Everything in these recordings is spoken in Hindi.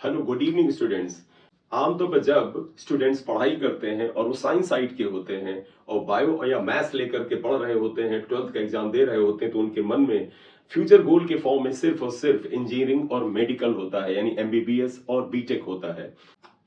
Hello good evening students. आमतौर पर जब स्टूडेंट्स पढ़ाई करते हैं और वो साइंस साइड के होते हैं और बायो या मैथ्स लेकर के पढ़ रहे होते हैं, 12th का एग्जाम दे रहे होते हैं, तो उनके मन में फ्यूचर गोल के फॉर्म में सिर्फ और सिर्फ इंजीनियरिंग और मेडिकल होता है, यानी एमबीबीएस और बीटेक होता है।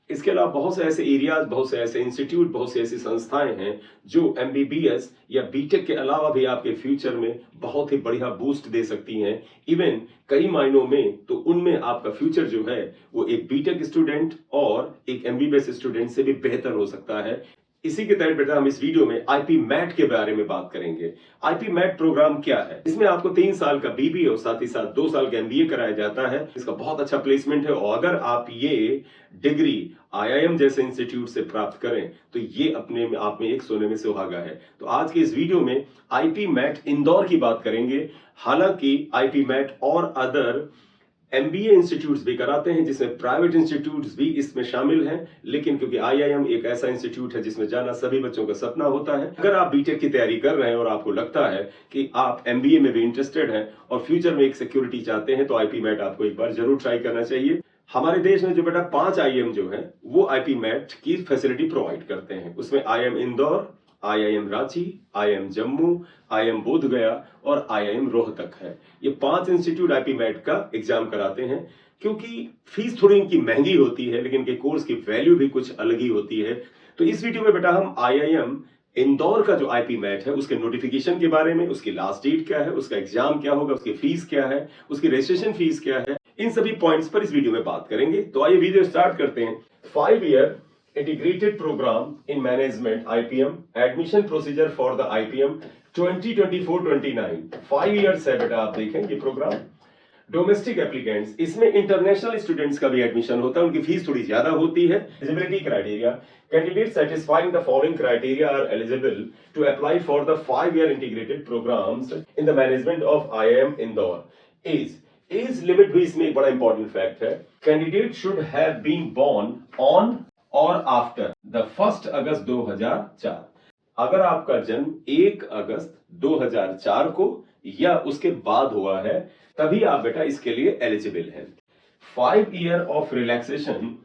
इसके अलावा बहुत से ऐसे एरियाज, बहुत से ऐसे इंस्टीट्यूट, बहुत सी ऐसी संस्थाएं हैं जो एमबीबीएस या बीटेक के अलावा भी आपके फ्यूचर में बहुत ही बढ़िया बूस्ट दे सकती हैं। इवन कई मायनों में तो उनमें आपका फ्यूचर जो है वो एक बीटेक स्टूडेंट और एक एमबीबीएस स्टूडेंट से भी बेहतर हो सकता है। इसी के तहत बेटा हम इस वीडियो में आईपी मैट के बारे में बात करेंगे। आईपी मैट प्रोग्राम क्या है? इसमें आपको 3 साल का बीबीए और साथ ही साथ 2 साल का एमबीए कराया जाता है। इसका बहुत अच्छा प्लेसमेंट है और अगर आप ये डिग्री आईआईएम जैसे इंस्टीट्यूट से प्राप्त करें तो ये अपने आप में एक सोने में सुहागा है। तो आज के इस वीडियो में आईपी मैट इंदौर की बात करेंगे। हालांकि आईपी मैट और अदर एमबीए इंस्टीट्यूट्स भी कराते हैं, जिसमें प्राइवेट इंस्टीट्यूट्स भी इसमें शामिल हैं, लेकिन क्योंकि आईआईएम एक ऐसा इंस्टीट्यूट है जिसमें जाना सभी बच्चों का सपना होता है। अगर आप बीटेक की तैयारी कर रहे हैं और आपको लगता है कि आप एमबीए में भी इंटरेस्टेड हैं और फ्यूचर में एक सिक्योरिटी चाहते हैं, तो आईपी मैट आपको एक बार जरूर ट्राई करना चाहिए। हमारे देश में जो बेटा 5 आईआईएम जो है वो आईपी मैट की फैसिलिटी प्रोवाइड करते हैं। उसमें IIM Indore, IIM Ranchi, IIM Jammu, IIM Bodhgaya और आईआईएम रोहतक है। ये 5 इंस्टीट्यूट आईपी मैट का एग्जाम कराते हैं। क्योंकि फीस थोड़ी इनकी महंगी होती है, लेकिन इनके कोर्स की वैल्यू भी कुछ अलग ही होती है। तो इस वीडियो में बेटा हम आईआईएम इंदौर का जो आईपी मैट है उसके नोटिफिकेशन के बारे में, उसकी लास्ट डेट क्या है, उसका एग्जाम क्या होगा, उसकी फीस क्या है, उसकी रजिस्ट्रेशन फीस क्या है, इन सभी पॉइंट्स पर इस वीडियो में बात करेंगे। तो आइए वीडियो स्टार्ट करते हैं। 5 year integrated program in management IPM admission procedure for the IPM 2024-29 5 years है बेटा। आप देखें ये प्रोग्राम डोमेस्टिक एप्लीकेंट्स, इसमें इंटरनेशनल स्टूडेंट्स का भी एडमिशन होता है। उनकी फीस थोड़ी ज्यादा होती है। Eligibility criteria, candidate satisfying the following criteria are eligible to apply for the 5 year integrated programs in the management of IIM Indore. Age limit भी इसमें एक बड़ा इंपॉर्टेंट फैक्ट है। Candidate should have been born on or after the 1 August 2004। अगर आपका जन्म 1 अगस्त 2004 को या उसके बाद हुआ है तभी आप बेटा इसके लिए एलिजिबल हैं। 5 year of relaxation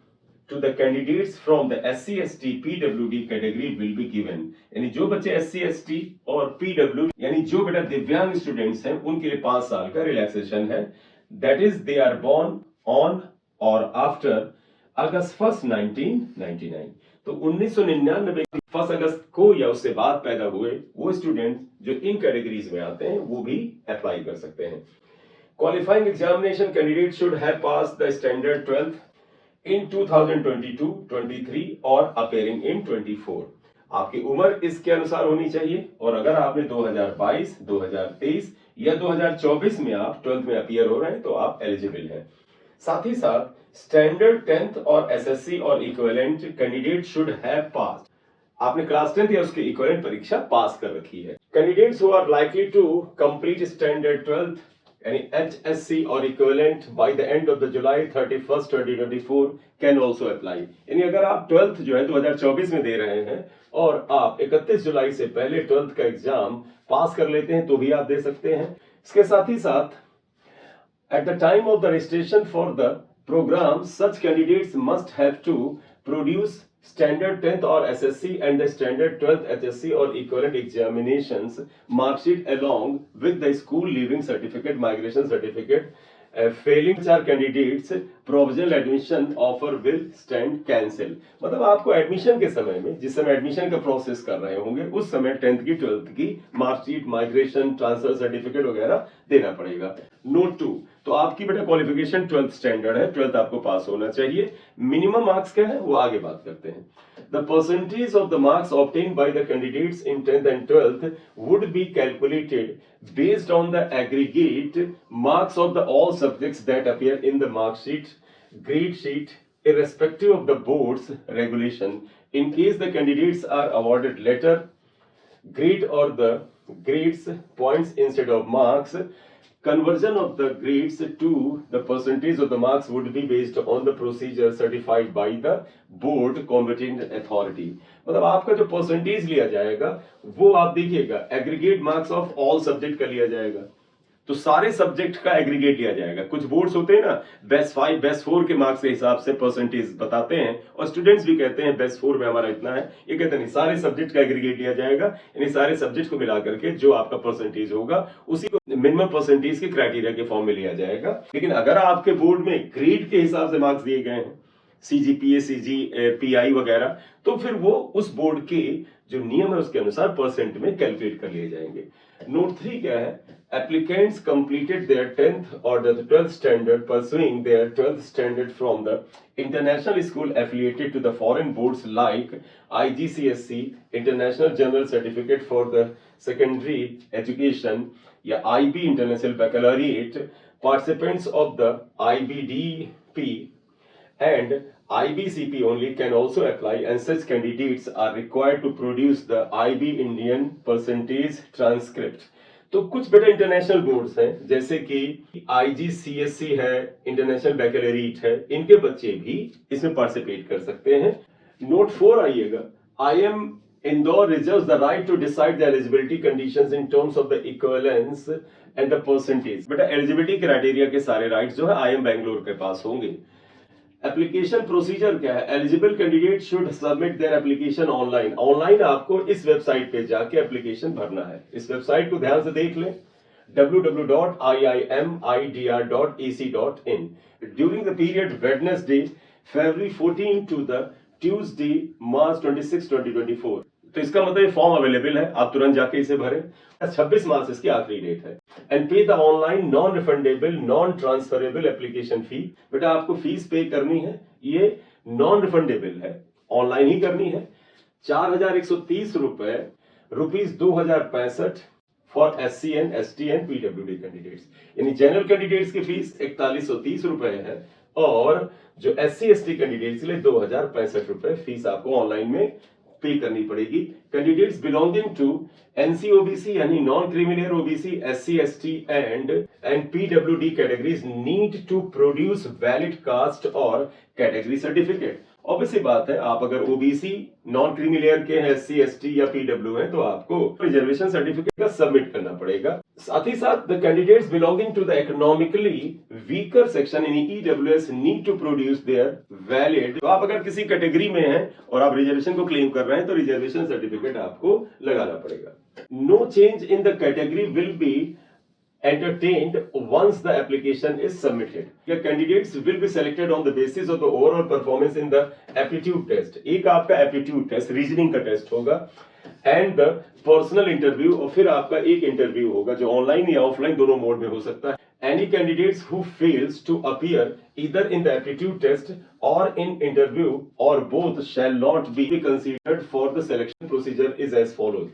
to the candidates from the SC ST PWD category will be given. यानी जो बच्चे SC ST और PWD यानी जो बेटा दिव्यांग स्टूडेंट्स हैं उनके लिए 5 साल का रिलैक्सेशन है। That is they are born on or after August 1 1999। तो 1999 1 अगस्त को या उससे बाद पैदा हुए वो स्टूडेंट जो इन कैटेगरीज में आते हैं वो भी अप्लाई कर सकते हैं। Qualifying examination candidate should have pass the standard 12th इन 2022-23 और अपेयरिंग इन 24। आपकी उम्र इसके अनुसार होनी चाहिए और अगर आपने 2022, 2023 या 2024 में आप 12th में अपीयर हो रहे हैं तो आप एलिजिबल हैं। साथ ही साथ standard 10th or SSC or equivalent candidate should have passed. आपने क्लास 10th या उसकी इक्विवेलेंट परीक्षा पास कर रखी है। Candidates who are likely to complete standard 12th यानी HSC or equivalent by the end of the July 31st 2024 can also apply. यानी अगर आप 12th जो है 2024 में दे रहे हैं और आप 31 जुलाई से पहले 12th का एग्जाम पास कर लेते हैं तो भी आप दे सकते हैं। इसके साथ ही साथ at the time of the registration for the program, such candidates must have to produce standard 10th or SSC and the standard 12th HSC or equivalent examinations mark sheet along with the school leaving certificate, migration certificate. Failing which are candidates provisional admission offer will stand cancel। मतलब आपको एडमिशन के समय में, जिस समय एडमिशन का प्रोसेस कर रहे होंगे उस समय 10th की 12th की मार्कशीट, माइग्रेशन, ट्रांसफर सर्टिफिकेट वगैरह देना पड़ेगा। नोट 2, तो आपकी बेटा क्वालिफिकेशन 12th स्टैंडर्ड है, 12th आपको पास होना चाहिए। मिनिमम मार्क्स क्या है वो आगे बात करते हैं। The percentage of the marks obtained by the candidates in 10th and 12th would be calculated based on the aggregate marks of the all subjects that appear in the mark sheet, grade sheet, irrespective of the board's regulation. In case the candidates are awarded letter grade or the grades points instead of marks, conversion of the grades to the percentage of the marks would be based on the procedure certified by the board competent authority। मतलब आपका जो परसेंटेज लिया जाएगा वो आप देखिएगा aggregate marks of all subject का लिया जाएगा। तो सारे सब्जेक्ट का एग्रीगेट लिया जाएगा। कुछ बोर्ड्स होते हैं ना, बेस्ट 5 बेस्ट 4 के मार्क्स के हिसाब से परसेंटेज बताते हैं, और स्टूडेंट्स भी कहते हैं बेस्ट 4 में हमारा इतना है। ये कहते नहीं, सारे सब्जेक्ट का एग्रीगेट लिया जाएगा, यानी सारे सब्जेक्ट को मिला करके जो आपका परसेंटेज होगा उसी को मिनिमम परसेंटेज के क्राइटेरिया के फॉर्म में लिया जाएगा। लेकिन अगर आपके बोर्ड में ग्रेड के हिसाब से मार्क्स दिए गए हैं, CGPA CGPI वगैरह, तो फिर वो उस बोर्ड के जो नियम है उसके अनुसार परसेंट में कैलकुलेट कर लिए जाएंगे। नोट 3 क्या है? Applicants completed their 10th or the 12th standard pursuing their 12th standard from the international school affiliated to the foreign boards like IGCSE, International General Certificate for the Secondary Education, या IB International Baccalaureate. Participants of the IBDP and IBCP only can also apply, and such candidates are required to produce the IB Indian percentage transcript. तो कुछ बेटा इंटरनेशनल बोर्ड्स हैं, जैसे कि IGCSE है, इंटरनेशनल बैकलॉरिएट है, इनके बच्चे भी इसमें पार्टिसिपेट कर सकते हैं। नोट 4 आइएगा, IIM Indore reserves the right to decide the eligibility conditions in terms of the equivalence and the percentage. बेटा एलिजिबिलिटी क्राइटेरिया के सारे राइट्स जो है IIM बैंगलोर के पास होंगे। एप्लीकेशन प्रोसीजर क्या है? Eligible candidate should submit their application online. Online आपको इस वेबसाइट पे जाके एप्लीकेशन भरना है। इस वेबसाइट को ध्यान से देख लें, www.iimidr.ac.in। During the period Wednesday February 14 to the Tuesday March 26, 2024। तो इसका मतलब फॉर्म अवेलेबल है, आप तुरंत जाके इसे भरें। 26 मार्च इसकी आखिरी डेट है। एंड पे the online non refundable non transferable application fee. बेटा आपको फीस पे करनी है, ये नॉन रिफंडेबल है, ऑनलाइन ही करनी है। 4,130 रुपए, ₹2,065 for SC and ST and PWD candidates. यानी जनरल कैंडिडेट्स की फीस 4,130 रुपए है, और जो SC ST कैंडिडेट्स के लिए 2,065 रुपए फीस आपको ऑनलाइन में पे करनी पड़ेगी। कैंडिडेट्स बिलोंगिंग टू NC-OBC यानी non creamy layer OBC, SC ST and PWD categories need to produce valid caste or category certificate. Obviously बात है, आप अगर OBC नॉन क्रीमिलियर के हैं, SC ST या PW हैं, तो आपको रिजर्वेशन सर्टिफिकेट का सबमिट करना पड़ेगा। साथ ही साथ the candidates belonging to the economically weaker section in EWS need to produce their valid. तो आप अगर किसी कैटेगरी में हैं और आप रिजर्वेशन को क्लेम कर रहे हैं, तो रिजर्वेशन सर्टिफिकेट आपको लगाना पड़ेगा। No change in the category will be entertained once the application is submitted. The candidates will be selected on the basis of the overall performance in the aptitude test. एक आपका aptitude test रीजनिंग का टेस्ट होगा, and the personal interview, और फिर आपका एक इंटरव्यू होगा जो ऑनलाइन या ऑफलाइन दोनों मोड में हो सकता है। Any candidates who fails to appear either in the aptitude test or in interview or both shall not be considered for the selection procedure is as follows।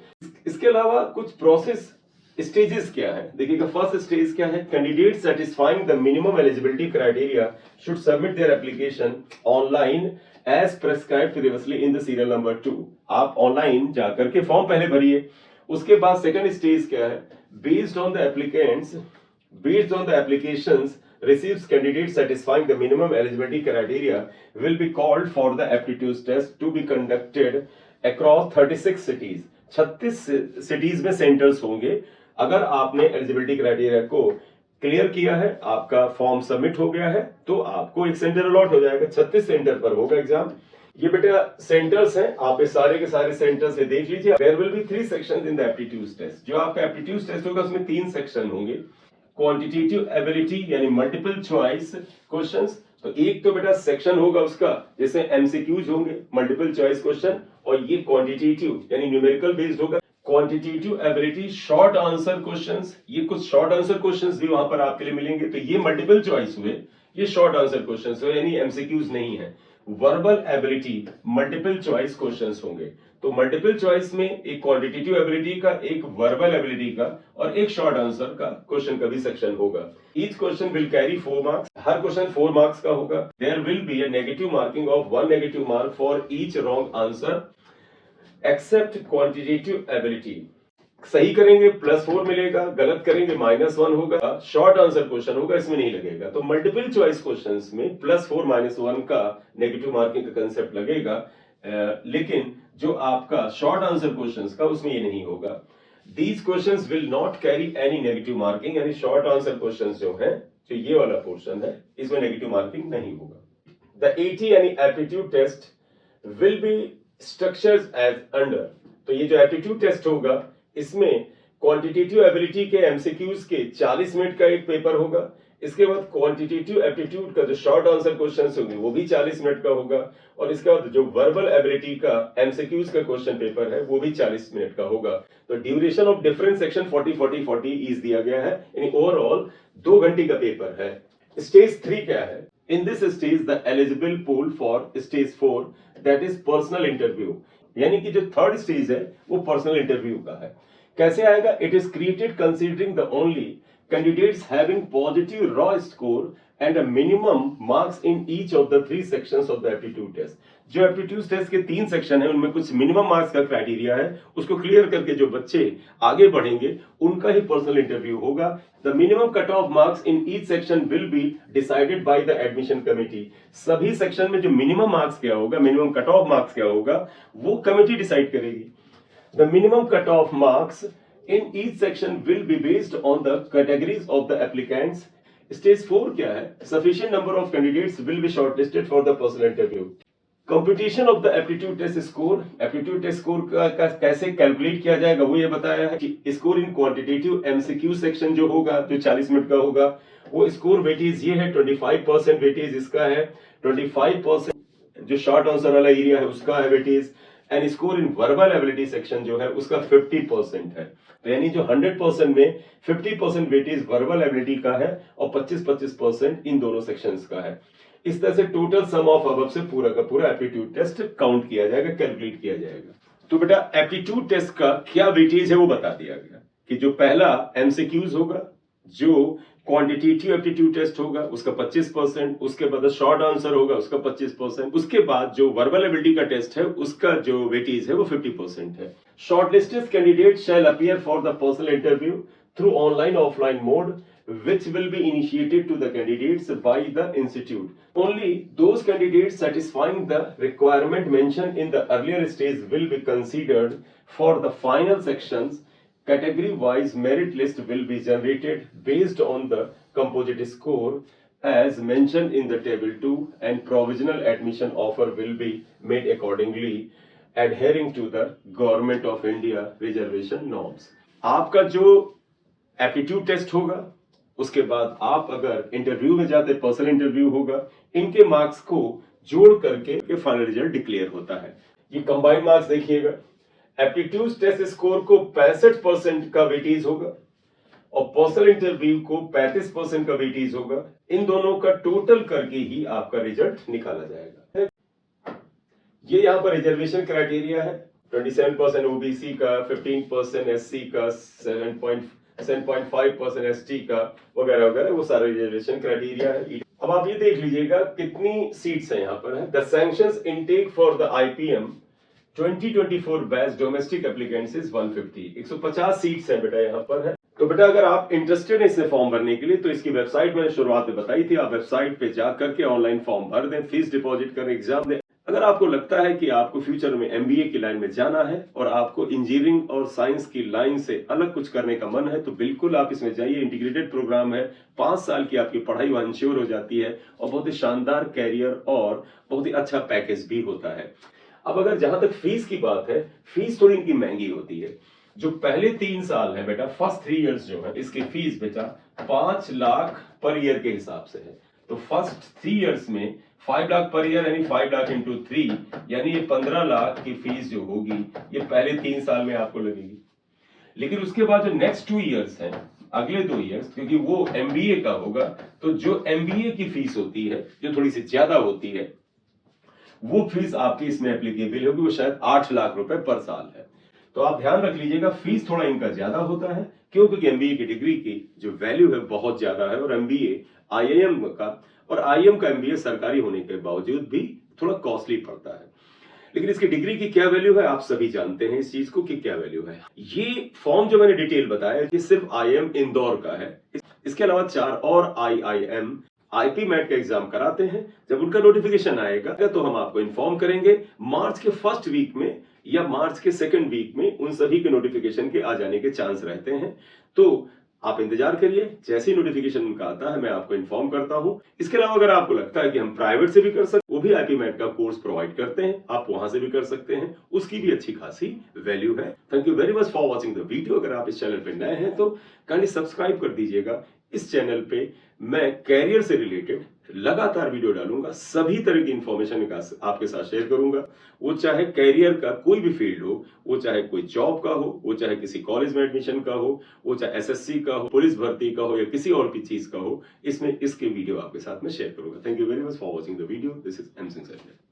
इसके अलावा कुछ प्रोसेस स्टेजेस क्या है देखिएगा। फर्स्ट स्टेज क्या है? Candidate satisfying the minimum eligibility criteria should submit their application online as prescribed previously in the serial number 2। आप ऑनलाइन जाकर के फॉर्म पहले भरिए। उसके बाद सेकंड स्टेज क्या है? Based on the applications receives candidates satisfying the minimum eligibility criteria will be called for the aptitude test to be conducted across 36 cities। 36 cities में सेंटर्स होंगे। अगर आपने एलिजिबिलिटी क्राइटेरिया को क्लियर किया है, आपका फॉर्म सबमिट हो गया है, तो आपको एक सेंटर अलॉट हो जाएगा। 36 सेंटर पर होगा एग्जाम। ये बेटा सेंटर्स हैं, आप इस सारे के सारे सेंटर से देख लीजिए। There will be 3 sections in the aptitude test. जो आपका एप्टीट्यूड टेस्ट होगा उसमें 3 सेक्शन होंगे। क्वांटिटेटिव एबिलिटी यानी मल्टीपल चॉइस क्वेश्चंस, तो एक तो बेटा सेक्शन होगा उसका जैसे MCQs होंगे, मल्टीपल चॉइस क्वेश्चन, और ये क्वांटिटेटिव यानी न्यूमेरिकल बेस्ड होगा। Quantitative ability short answer questions, ये कुछ शॉर्ट आंसर क्वेश्चंस भी वहां पर आपके लिए मिलेंगे। तो ये मल्टीपल चॉइस हुए, ये शॉर्ट आंसर क्वेश्चंस हुए, यानी MCQs नहीं है। Verbal ability multiple choice questions होंगे। तो मल्टीपल चॉइस में एक क्वांटिटेटिव एबिलिटी का, एक वर्बल एबिलिटी का और एक शॉर्ट आंसर का क्वेश्चन का भी सेक्शन होगा। Each question will carry 4 marks. हर क्वेश्चन 4 मार्क्स का होगा। There will be a negative marking of 1 negative mark for each wrong answer except quantitative ability. सही करेंगे +4 मिलेगा, गलत करेंगे -1 होगा। शॉर्ट आंसर क्वेश्चन होगा, इसमें नहीं लगेगा। तो मल्टीपल चॉइस क्वेश्चंस में +4 -1 का नेगेटिव मार्किंग का कंसेप्ट लगेगा, लेकिन जो आपका शॉर्ट आंसर क्वेश्चंस का उसमें ये नहीं होगा। These questions will not carry any negative marking, यानी शॉर्ट आंसर क्वेश्चंस जो है, जो ये वाला पोर्शन है, इसमें नेगेटिव मार्किंग नहीं होगा. The AT यानी aptitude test will be structured as under. तो ये जो एप्टीट्यूड टेस्ट होगा, इसमें क्वांटिटेटिव एबिलिटी के एमसीक्यूज के 40 मिनट का एक पेपर होगा. इसके बाद क्वांटिटेटिव एप्टीट्यूड का जो शॉर्ट आंसर क्वेश्चंस होंगे वो भी 40 मिनट का होगा. और इसके बाद जो वर्बल एबिलिटी का एमसीक्यूज का क्वेश्चन पेपर है वो भी 40 मिनट का होगा. तो duration of different section 40-40-40 is दिया गया है, यानी ओवरऑल 2 घंटे का पेपर है. स्टेज 3 क्या है? In this stage, the eligible pool for stage 4, that is personal interview. यानी कि जो थर्ड स्टेज है वो पर्सनल इंटरव्यू का है. कैसे आएगा? It is created considering the only candidates having positive raw score and a minimum marks in each of the 3 sections of the aptitude test. जो एप्टीट्यूड टेस्ट के 3 सेक्शन है उनमें कुछ मिनिमम मार्क्स का क्राइटेरिया है, उसको क्लियर करके जो बच्चे आगे बढ़ेंगे उनका ही पर्सनल इंटरव्यू होगा. The minimum cut off marks in each section will be decided by the admission committee. सभी सेक्शन में जो मिनिमम मार्क्स क्या होगा, मिनिमम कट ऑफ मार्क्स क्या होगा, वो कमेटी डिसाइड करेगी. The minimum cut off marks in each section will be based on the categories of the applicants. Stage 4 क्या है? Sufficient number of candidates will be shortlisted for the personal interview. Computation of the aptitude test score. Aptitude test score का कैसे कैलकुलेट किया जाएगा वो ये बताया है कि score in quantitative MCQ section जो होगा, जो 40 मिनट का होगा, वो स्कोर वेटेज ये है 25% वेटेज इसका है, 25% जो शॉर्ट आंसर वाला एरिया है उसका है weightage, and score in verbal ability section जो है उसका 50% है. तो यानी जो 100% में 50% वेटेज वर्बल एबिलिटी का है और 25% इन दोनों सेक्शंस का है. इस तरह से टोटल सम ऑफ अबव से पूरा का पूरा एप्टीट्यूड टेस्ट काउंट किया जाएगा, कैलकुलेट किया जाएगा. तो बेटा एप्टीट्यूड टेस्ट का क्या वेटेज है वो बता दिया गया कि जो पहला एमसीक्यूज होगा, जो क्वांटिटेटिव एप्टीट्यूड टेस्ट होगा उसका 25%, उसके बाद शॉर्ट आंसर होगा उसका 25%, उसके बाद जो वर्बल एबिलिटी का टेस्ट है उसका जो वेटेज है वो 50% है. Shortlisted candidate shell appear for the personal interview through online offline mode which will be initiated to the candidates by the institute. Only those candidates satisfying the requirement mentioned in the earlier stage will be considered for the final sections. Category wise merit list will be generated based on the composite score as mentioned in the table 2, and provisional admission offer will be made accordingly adhering to the Government of India reservation norms. आपका जो एप्टीट्यूड टेस्ट होगा उसके बाद आप अगर इंटरव्यू में जाते, पर्सनल इंटरव्यू होगा, इनके मार्क्स को जोड़ करके फाइनल रिजल्ट डिक्लेयर होता है. ये कंबाइंड मार्क्स देखिएगा, एप्टीट्यूड टेस्ट स्कोर को 65% का वेटेज होगा और पर्सनल इंटरव्यू को 35% का वेटेज होगा. इन दोनों का टोटल करके ही आपका रिजल्ट निकाला जाएगा. ये यहाँ पर रिजर्वेशन क्राइटेरिया है, 27% ओबीसी का, 15% एससी का, 7.5% एसटी का वगैरह वगैरह, वो सारे रिजर्वेशन क्राइटेरिया है. अब आप ये देख लीजिएगा कितनी सीट्स हैं यहाँ पर है. The sanctions intake for the IPM 2024 batch domestic applicants is 150 seats हैं बेटा यहाँ पर है. तो बेटा अगर आप इंटरेस्टेड हैं इसमें फॉर्म भरने के लिए तो इसकी वेबसाइट मैंने शुरुआत में बताई थी, आप वेबसाइट पे जा करके ऑनलाइन फॉर्म भर दें, फीस डिपॉजिट करें, एग्जाम दें. अगर आपको लगता है कि आपको फ्यूचर में एमबीए की लाइन में जाना है और आपको इंजीनियरिंग और साइंस की लाइन से अलग कुछ करने का मन है तो बिल्कुल आप इसमें जाइए. इंटीग्रेटेड प्रोग्राम है, 5 साल की आपकी पढ़ाई वहां इंश्योर हो जाती है और बहुत ही शानदार कैरियर और बहुत ही अच्छा पैकेज भी होता है. अब अगर जहां तक फीस की बात है, फीस थोड़ी इनकी महंगी होती है. जो पहले 3 साल है बेटा, फर्स्ट 3 इयर्स जो है, इसकी फीस बेटा 5 लाख पर ईयर के हिसाब से है. तो फर्स्ट 3 इयर्स में 5 लाख पर ईयर यानी 5 लाख इंटू 3 यानी ये 15 लाख की फीस जो होगी ये पहले 3 साल में आपको लगेगी. लेकिन उसके बाद जो नेक्स्ट 2 इयर्स हैं, अगले 2 इयर्स, क्योंकि वो एमबीए का होगा, तो जो एमबीए की फीस होती है जो थोड़ी सी ज्यादा होती है वो फीस आपकी इसमें एप्लीकेबल होगी, वो शायद 8 लाख रुपए पर साल है. तो आप ध्यान रख लीजिएगा, फीस थोड़ा इनका ज्यादा होता है क्योंकि एमबीए की डिग्री की जो वैल्यू है बहुत ज्यादा है. और एमबीए आईआईएम का और आईएम का एमबीए सरकारी होने के बावजूद भी थोड़ा कॉस्टली पड़ता है. लेकिन इसकी डिग्री की क्या वैल्यू है आप सभी जानते हैं इस चीज को कि क्या वैल्यू है. ये फॉर्म जो मैंने डिटेल बताया ये सिर्फ आईएम इंदौर का है. इसके अलावा 4 और आईआईएम आईपी मैट का एग्जाम कराते हैं। जब उनका नोटिफिकेशन आएगा तो हम आपको इन्फॉर्म करेंगे। मार्च के फर्स्ट वीक में या मार्च के सेकंड वीक में उन सभी के नोटिफिकेशन के आ जाने के चांस रहते हैं। तो आप इंतजार करिए, जैसे ही नोटिफिकेशन उनका आता है मैं आपको इन्फॉर्म करता हूं। इसके अलावा अगर आपको लगता है कि हम प्राइवेट से भी कर सकते, वो भी आईपी मैट का कोर्स प्रोवाइड करते हैं, आप वहां से भी कर सकते हैं, उसकी भी अच्छी खासी वैल्यू है। Thank you very much for watching the video. अगर आप इस चैनल पे नए हैं तो काइंडली सब्सक्राइब कर दीजिएगा। इस चैनल पे मैं कैरियर से रिलेटेड लगातार वीडियो डालूंगा, सभी तरह की इंफॉर्मेशन आपके साथ शेयर करूंगा। वो चाहे कैरियर का कोई भी फील्ड हो, वो चाहे कोई जॉब का हो, वो चाहे किसी कॉलेज में एडमिशन का हो, वो चाहे एसएससी का हो, पुलिस भर्ती का हो या किसी और भी चीज का हो, इसमें इसके वीडियो आपके साथ में शेयर करूंगा। Thank you very much for watching the video. This is M Singh sir.